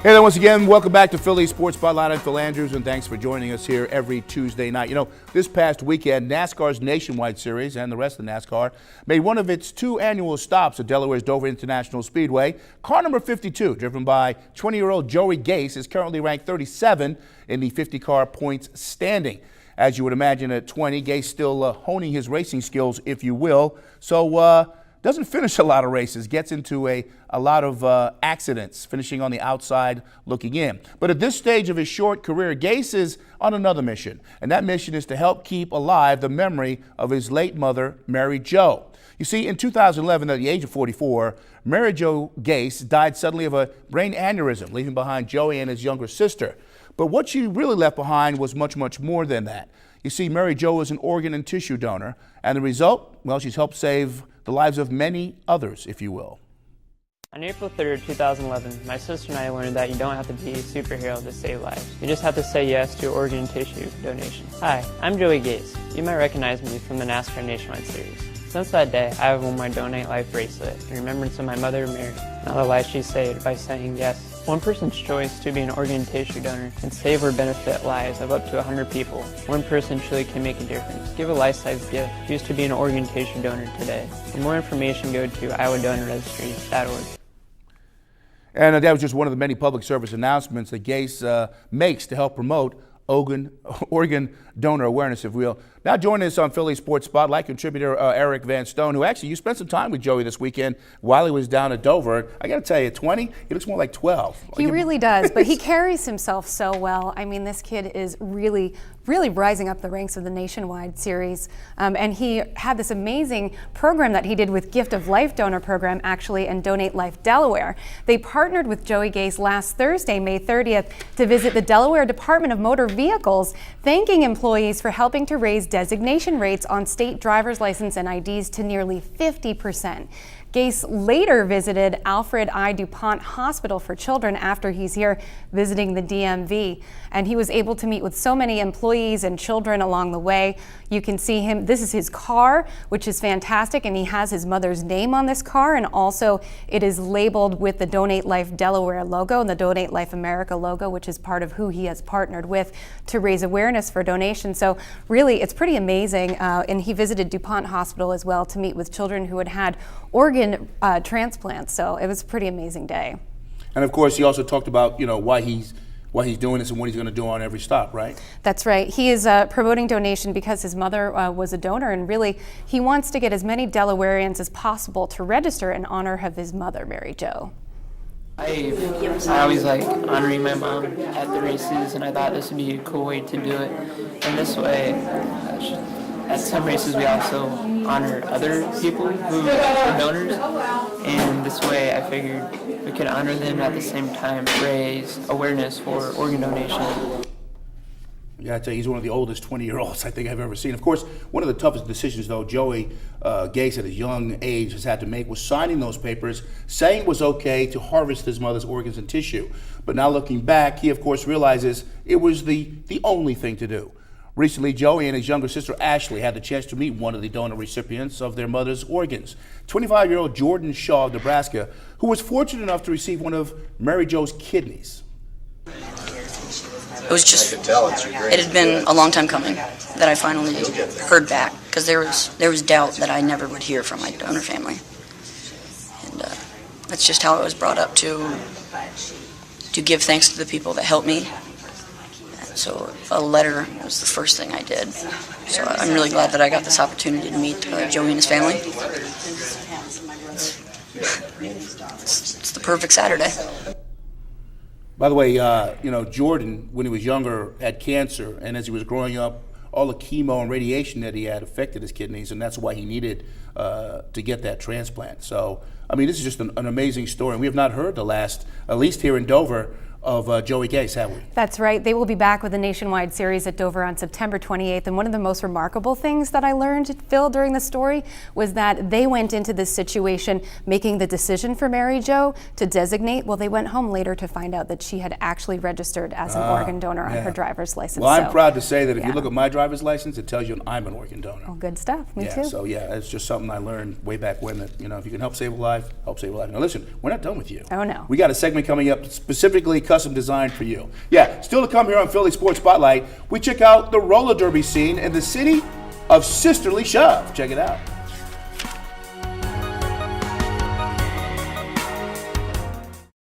Hey there, once again, welcome back to Philly Sports Spotlight. I'm Phil Andrews, and thanks for joining us here every Tuesday night. You know, this past weekend, NASCAR's Nationwide Series and the rest of NASCAR made one of its two annual stops at Delaware's Dover International Speedway. Car number 52, driven by 20-year-old Joey Gase, is currently ranked 37 in the 50-car points standing. As you would imagine, at 20, Gase still honing his racing skills, if you will. So, doesn't finish a lot of races, gets into a lot of accidents, finishing on the outside looking in. But at this stage of his short career, Gase is on another mission, and that mission is to help keep alive the memory of his late mother, Mary Jo. You see, in 2011, at the age of 44, Mary Jo Gase died suddenly of a brain aneurysm, leaving behind Joey and his younger sister. But what she really left behind was much, much more than that. You see, Mary Jo was an organ and tissue donor, and the result, well, she's helped save the lives of many others, if you will. On April 3rd, 2011, my sister and I learned that you don't have to be a superhero to save lives. You just have to say yes to organ and tissue donation. Hi, I'm Joey Gase. You might recognize me from the NASCAR Nationwide Series. Since that day, I have worn my Donate Life bracelet in remembrance of my mother, Mary, and all the lives she saved by saying yes. One person's choice to be an organ and tissue donor can save or benefit lives of up to 100 people. One person truly can make a difference. Give a life-size gift. Choose to be an organ and tissue donor today. For more information, go to iowadonorregistry.org. And that was just one of the many public service announcements that Gase makes to help promote organ donor awareness, if you will. Now joining us on Philly Sports Spotlight, contributor Eric Van Stone, who actually, you spent some time with Joey this weekend while he was down at Dover. I got to tell you, 20, he looks more like 12. He really does, but he carries himself so well. I mean, this kid is really rising up the ranks of the Nationwide Series. And he had this amazing program that he did with Gift of Life donor program, actually, and Donate Life Delaware. They partnered with Joey Gase last Thursday, May 30th, to visit the Delaware Department of Motor Vehicles, thanking employees for helping to raise designation rates on state driver's license and IDs to nearly 50%. Gase later visited Alfred I. DuPont Hospital for Children after he's here visiting the DMV, and he was able to meet with so many employees and children along the way. You can see him, this is his car, which is fantastic, and he has his mother's name on this car, and also it is labeled with the Donate Life Delaware logo and the Donate Life America logo, which is part of who he has partnered with to raise awareness for donation. So really, it's pretty amazing, and he visited DuPont Hospital as well to meet with children who had had organ transplants. So it was a pretty amazing day. And of course, he also talked about, why he's doing this and what he's going to do on every stop, right? That's right. He is promoting donation because his mother was a donor, and really he wants to get as many Delawareans as possible to register in honor of his mother, Mary Jo. I always like honoring my mom at the races, and I thought this would be a cool way to do it. And this way, at some races we also honor other people who are donors, and this way I figured we could honor them at the same time raise awareness for organ donation. Yeah, I tell you, he's one of the oldest 20-year-olds I think I've ever seen. Of course, one of the toughest decisions, though, Joey Gase at his young age has had to make was signing those papers, saying it was okay to harvest his mother's organs and tissue. But now looking back, he, of course, realizes it was the only thing to do. Recently, Joey and his younger sister Ashley had the chance to meet one of the donor recipients of their mother's organs, 25-year-old Jordan Shaw of Nebraska, who was fortunate enough to receive one of Mary Jo's kidneys. It was just, it had been a long time coming that I finally heard back, because there was doubt that I never would hear from my donor family. And that's just how I was brought up, to give thanks to the people that helped me. So a letter was the first thing I did. So I'm really glad that I got this opportunity to meet Joey and his family. It's the perfect Saturday. By the way, Jordan, when he was younger, had cancer, and as he was growing up, all the chemo and radiation that he had affected his kidneys, and that's why he needed to get that transplant. So, I mean, this is just an amazing story, and we have not heard the last, at least here in Dover, of Joey Gase, have we? That's right. They will be back with a nationwide series at Dover on September 28th. And one of the most remarkable things that I learned, Phil, during the story was that they went into this situation making the decision for Mary Jo to designate. Well, they went home later to find out that she had actually registered as an organ donor on her driver's license. Well, I'm So, proud to say that if you yeah. look at my driver's license, it tells you I'm an organ donor. Oh, good stuff. Me too. So yeah, it's just something I learned way back when that, if you can help save a life, help save a life. Now listen, we're not done with you. Oh, no. We got a segment coming up specifically custom designed for you. Yeah, still to come here on Philly Sports Spotlight, we check out the roller derby scene in the city of Sisterly Shove. Check it out.